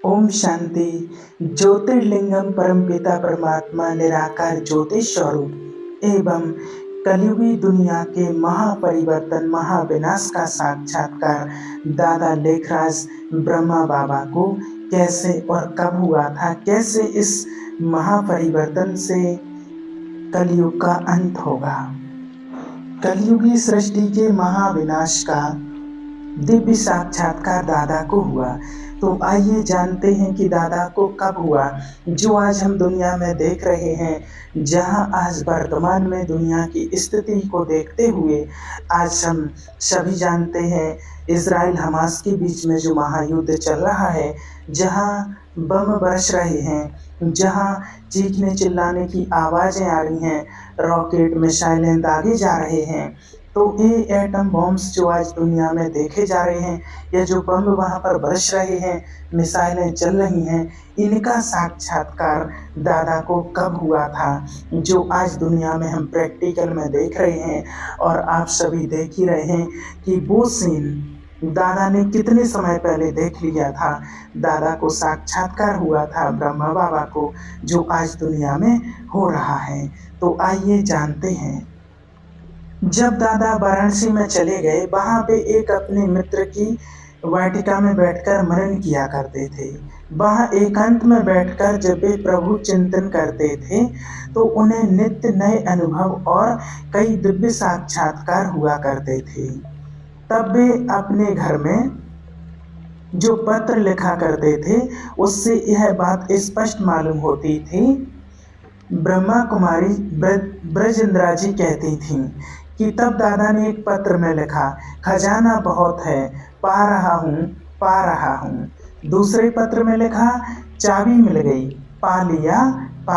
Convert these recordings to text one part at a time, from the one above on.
ओम शांति। ज्योतिर्लिंगम परमपिता परमात्मा निराकार ज्योतिष स्वरूप एवं कलयुगी दुनिया के महापरिवर्तन महाविनाश का साक्षात्कार दादा लेखराज ब्रह्मा बाबा को कैसे और कब हुआ था, कैसे इस महापरिवर्तन से कलयुग का अंत होगा। कलयुगी सृष्टि के महाविनाश का दिव्य साक्षात्कार दादा को हुआ। तो आइए जानते हैं कि दादा को कब हुआ। जो आज हम दुनिया में देख रहे हैं, जहां आज वर्तमान में दुनिया की स्थिति को देखते हुए आज हम सभी जानते हैं इजराइल हमास के बीच में जो महायुद्ध चल रहा है, जहां बम बरस रहे हैं, जहां चीखने चिल्लाने की आवाज़ें आ रही हैं, रॉकेट मिसाइलें दागे जा रहे हैं। तो ये एटम बॉम्ब्स जो आज दुनिया में देखे जा रहे हैं, या जो बम वहाँ पर बरस रहे हैं, मिसाइलें चल रही हैं, इनका साक्षात्कार दादा को कब हुआ था, जो आज दुनिया में हम प्रैक्टिकल में देख रहे हैं। और आप सभी देख ही रहे हैं कि वो सीन दादा ने कितने समय पहले देख लिया था। दादा को साक्षात्कार हुआ था ब्रह्मा बाबा को, जो आज दुनिया में हो रहा है। तो आइए जानते हैं। जब दादा वाराणसी में चले गए, वहाँ पे एक अपने मित्र की वाटिका में बैठकर मनन किया करते थे। वहाँ एकांत में बैठकर जब वे प्रभु चिंतन करते थे तो उन्हें नित्य नए अनुभव और कई दिव्य साक्षात्कार हुआ करते थे। तब वे अपने घर में जो पत्र लिखा करते थे, उससे यह बात स्पष्ट मालूम होती थी। ब्रह्मा कुमारी ब्रजेंद्रा जी कहती थीं कि तब दादा ने एक पत्र में लिखा, खजाना बहुत है, पा रहा हूँ। दूसरे पत्र में लिखा, चाबी मिल गई, पा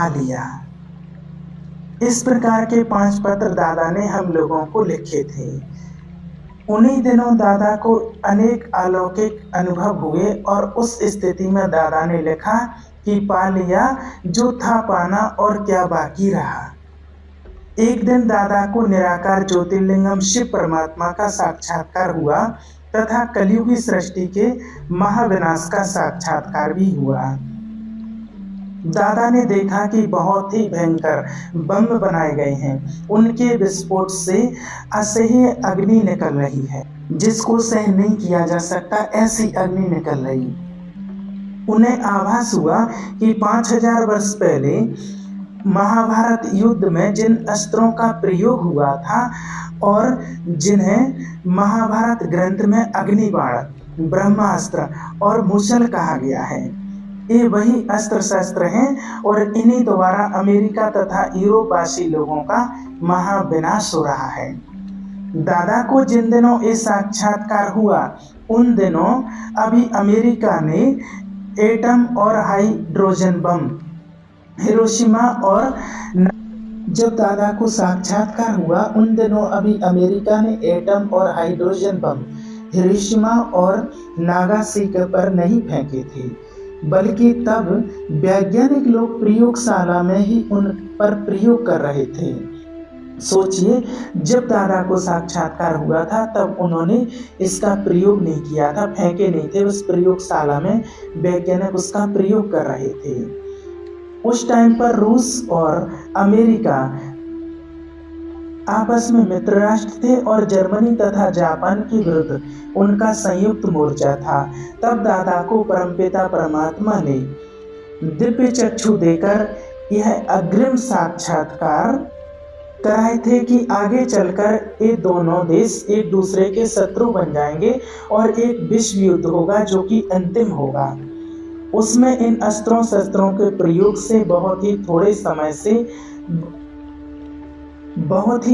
लिया। इस प्रकार के 5 पत्र दादा ने हम लोगों को लिखे थे। उन्हीं दिनों दादा को अनेक अलौकिक अनुभव हुए और उस स्थिति में दादा ने लिखा कि पा लिया जो था पाना, और क्या बाकी रहा। एक दिन दादा को निराकार ज्योतिर्लिंगम शिव परमात्मा का साक्षात्कार हुआ तथा कलयुगी सृष्टि के महाविनाश का साक्षात्कार भी हुआ। दादा ने देखा कि बहुत ही भयंकर बम बनाए गए हैं, उनके विस्फोट से असह्य अग्नि निकल रही है, जिसको सहन नहीं किया जा सकता, ऐसी अग्नि निकल रही। उन्हें आभास हुआ कि 5000 वर्ष पहले महाभारत युद्ध में जिन अस्त्रों का प्रयोग हुआ था और जिन्हें महाभारत ग्रंथ में अग्निबाण, ब्रह्मास्त्र और मुसल कहा गया है, ये वही अस्त्र शस्त्र हैं और इन्हीं द्वारा अमेरिका तथा यूरोपवासी लोगों का महाविनाश हो रहा है। दादा को जिन दिनों ये साक्षात्कार हुआ, उन दिनों अभी अमेरिका ने एटम और हाइड्रोजन बम हिरोशिमा और जब दादा को साक्षात्कार हुआ, उन दिनों अभी अमेरिका ने एटम और हाइड्रोजन बम हिरोशिमा और नागासाकी पर नहीं फेंके थे, बल्कि तब वैज्ञानिक लोग प्रयोगशाला में ही उन पर प्रयोग कर रहे थे। सोचिए, जब दादा को साक्षात्कार हुआ था तब उन्होंने इसका प्रयोग नहीं किया था, फेंके नहीं थे, उस प्रयोगशाला में वैज्ञानिक उसका प्रयोग कर रहे थे। उस टाइम पर रूस और अमेरिका आपस में मित्र राष्ट्र थे और जर्मनी तथा जापान के विरुद्ध उनका संयुक्त मोर्चा था। तब दादा को परमपिता परमात्मा ने दिव्य चक्षु देकर यह अग्रिम साक्षात्कार कराए थे कि आगे चलकर ये दोनों देश एक दूसरे के शत्रु बन जाएंगे और एक विश्व युद्ध होगा जो कि अंतिम होगा। उसमें इन अस्त्रों शस्त्रों के प्रयोग से बहुत ही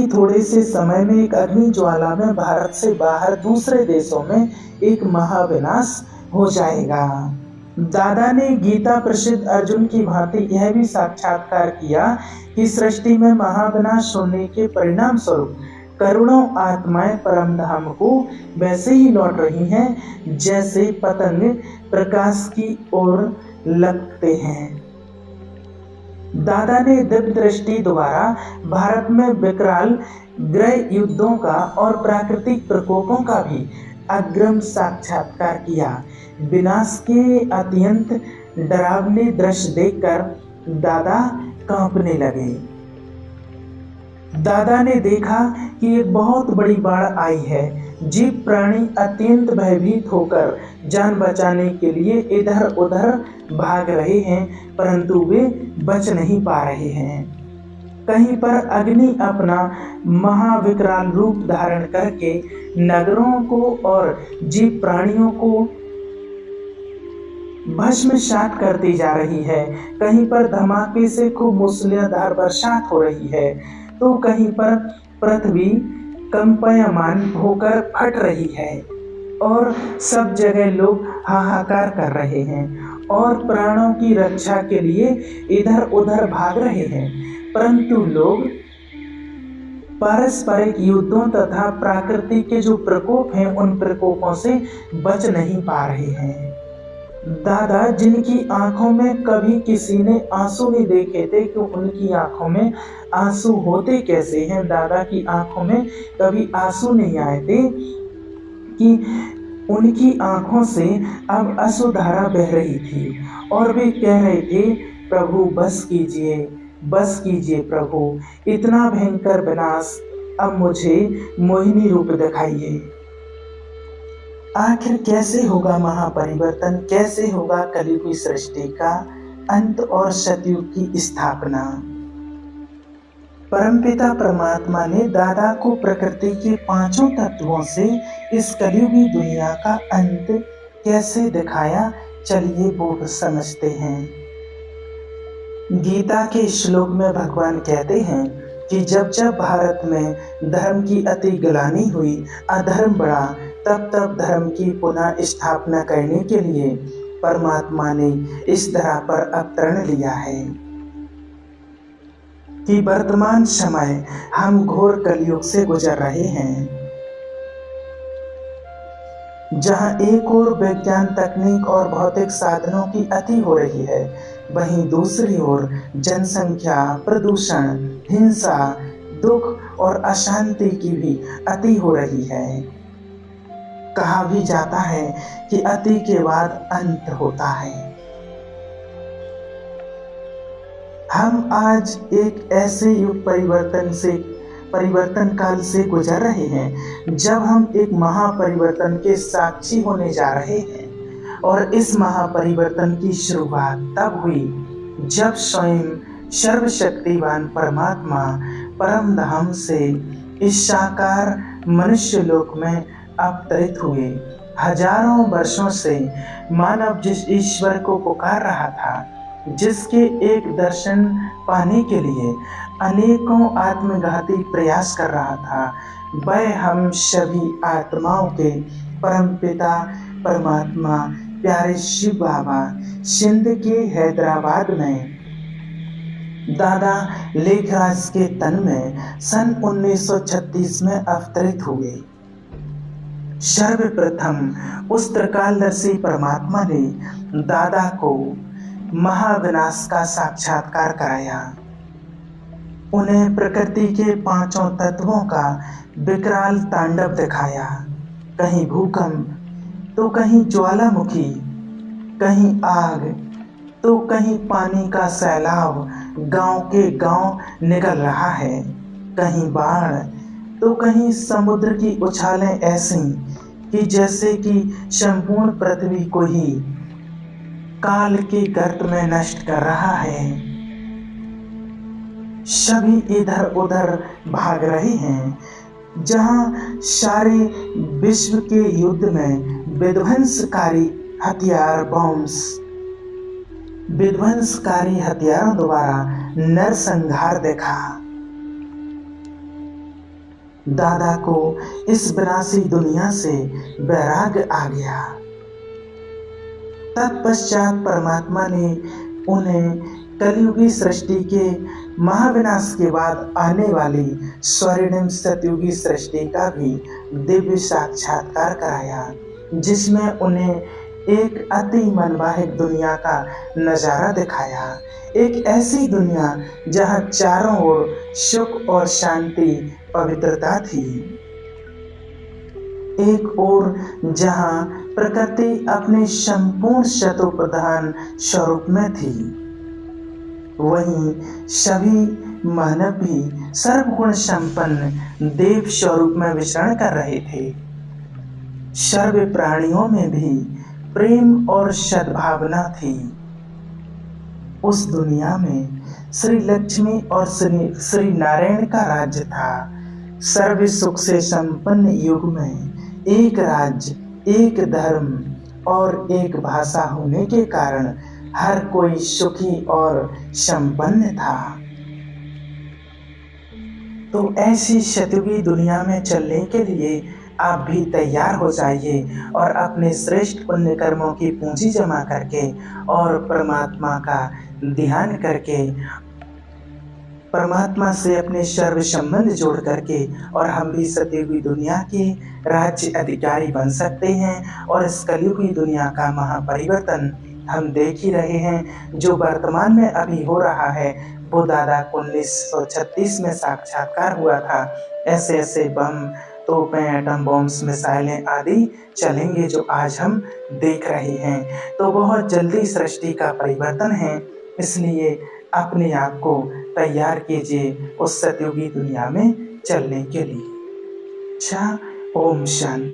थोड़े से समय में एक अग्नि ज्वाला में भारत से बाहर दूसरे देशों में एक महाविनाश हो जाएगा। दादा ने गीता प्रसिद्ध अर्जुन की भांति यह भी साक्षात्कार किया कि सृष्टि में महाविनाश होने के परिणाम स्वरूप करोड़ों आत्माएं परमधाम को वैसे ही लौट रही हैं जैसे पतंग प्रकाश की ओर लगते हैं। दादा ने दिव्य दृष्टि द्वारा भारत में विकराल गृह युद्धों का और प्राकृतिक प्रकोपों का भी अग्रिम साक्षात्कार किया। विनाश के अत्यंत डरावने दृश्य देखकर दादा कांपने लगे। दादा ने देखा कि एक बहुत बड़ी बाढ़ आई है। जीव प्राणी अत्यंत भयभीत होकर जान बचाने के लिए इधर उधर भाग रहे हैं, परंतु वे बच नहीं पा रहे हैं। कहीं पर अग्नि अपना महाविकराल रूप धारण करके नगरों को और जीव प्राणियों को भस्मसात करती जा रही है। कहीं पर धमाके से खूब मूसलाधार बरसात हो रही है, तो कहीं पर पृथ्वी कंपायमान होकर फट रही है और सब जगह लोग हाहाकार कर रहे हैं और प्राणों की रक्षा के लिए इधर उधर भाग रहे हैं, परंतु लोग पारस्परिक युद्धों तथा प्रकृति के जो प्रकोप हैं उन प्रकोपों से बच नहीं पा रहे हैं। दादा, जिनकी आंखों में कभी किसी ने आंसू नहीं देखे थे कि उनकी आंखों में आंसू होते कैसे हैं, दादा की आंखों में कभी आंसू नहीं आए थे कि उनकी आंखों से अब अश्रुधारा बह रही थी और वे कह रहे थे, प्रभु बस कीजिए प्रभु, इतना भयंकर विनाश, अब मुझे मोहिनी रूप दिखाइए। आखिर कैसे होगा महापरिवर्तन, कैसे होगा कलयुग की सृष्टि का अंत और सतयुग की स्थापना। परमपिता परमात्मा ने दादा को प्रकृति के पांचों तत्वों से इस कलयुगी दुनिया का अंत कैसे दिखाया, चलिए वो समझते हैं। गीता के श्लोक में भगवान कहते हैं कि जब जब भारत में धर्म की अति ग्लानि हुई, अधर्म बढ़ा, तब तब धर्म की पुनः स्थापना करने के लिए परमात्मा ने इस धरा पर अवतरण लिया है कि वर्तमान समय हम घोर कलयुग से गुजर रहे हैं, जहां एक ओर विज्ञान, तकनीक और भौतिक साधनों की अति हो रही है, वहीं दूसरी ओर जनसंख्या, प्रदूषण, हिंसा, दुख और अशांति की भी अति हो रही है। कहा भी जाता है कि अति के बाद अंत होता है। हम आज एक ऐसे युग परिवर्तन काल से गुजर रहे हैं जब हम एक महापरिवर्तन के साक्षी होने जा रहे हैं, और इस महापरिवर्तन की शुरुआत तब हुई जब स्वयं सर्वशक्तिवान परमात्मा परम धाम से इस साकार मनुष्य लोक में अवतरित हुए। हजारों वर्षों से मानव जिस ईश्वर को पुकार रहा था, जिसके एक दर्शन पाने के लिए अनेकों आत्मघाती प्रयास कर रहा था, वह हम सभी आत्माओं के परमपिता परमात्मा प्यारे शिव बाबा सिंध के हैदराबाद में दादा लेखराज के तन में सन 1936 में अवतरित हुए। सर्वप्रथम उस त्रिकालदर्शी परमात्मा ने दादा को महाविनाश का साक्षात्कार कराया। उन्हें प्रकृति के पांचों तत्वों का विकराल तांडव दिखाया। कहीं भूकंप, तो कहीं ज्वालामुखी, कहीं आग, तो कहीं पानी का सैलाब गांव के गांव निकल रहा है, कहीं बाढ़, तो कहीं समुद्र की उछालें ऐसी कि जैसे कि संपूर्ण पृथ्वी को ही काल के गर्त में नष्ट कर रहा है। सभी इधर उधर भाग रहे हैं, जहां सारे विश्व के युद्ध में विध्वंसकारी हथियारों द्वारा नरसंहार देखा। दादा को इस विनाशी दुनिया से वैराग्य आ गया। तत्पश्चात परमात्मा ने उन्हें कलयुगी सृष्टि के महाविनाश के बाद आने वाली स्वर्णिम सतयुगी सृष्टि का भी दिव्य साक्षात्कार कराया, जिसमें उन्हें एक अति मनवाहिक दुनिया का नजारा दिखाया। एक ऐसी दुनिया जहां चारों ओर सुख और शांति, पवित्रता थी। एक ओर जहां प्रकृति अपने संपूर्ण शतु प्रधान स्वरूप में थी, वहीं सभी मानव भी सर्वगुण संपन्न देव स्वरूप में विचरण कर रहे थे। सर्व प्राणियों में भी प्रेम और सद्भावना थी। उस दुनिया में श्री लक्ष्मी और श्री नारायण का राज्य था। सर्व सुख से संपन्न युग में एक राज्य, एक धर्म और एक भाषा होने के कारण हर कोई सुखी और संपन्न था। तो ऐसी सतयुगी दुनिया में चलने के लिए आप भी तैयार हो जाइए और अपने श्रेष्ठ पुण्य कर्मों की पूंजी जमा करके और परमात्मा का ध्यान करके, परमात्मा से अपने सर्व संबंध जोड़ करके, और हम भी सतयुगी दुनिया के राज्य अधिकारी बन सकते हैं। और इस कलयुगी दुनिया का महापरिवर्तन हम देख ही रहे हैं। जो वर्तमान में अभी हो रहा है वो दादा 1936 में साक्षात्कार हुआ था। ऐसे ऐसे बम, तोपें, एटम बॉम्ब्स, मिसाइलें आदि चलेंगे जो आज हम देख रहे हैं। तो बहुत जल्दी सृष्टि का परिवर्तन है, इसलिए अपने आप को तैयार कीजिए उस सतयुगी दुनिया में चलने के लिए। अच्छा, ओम शांति।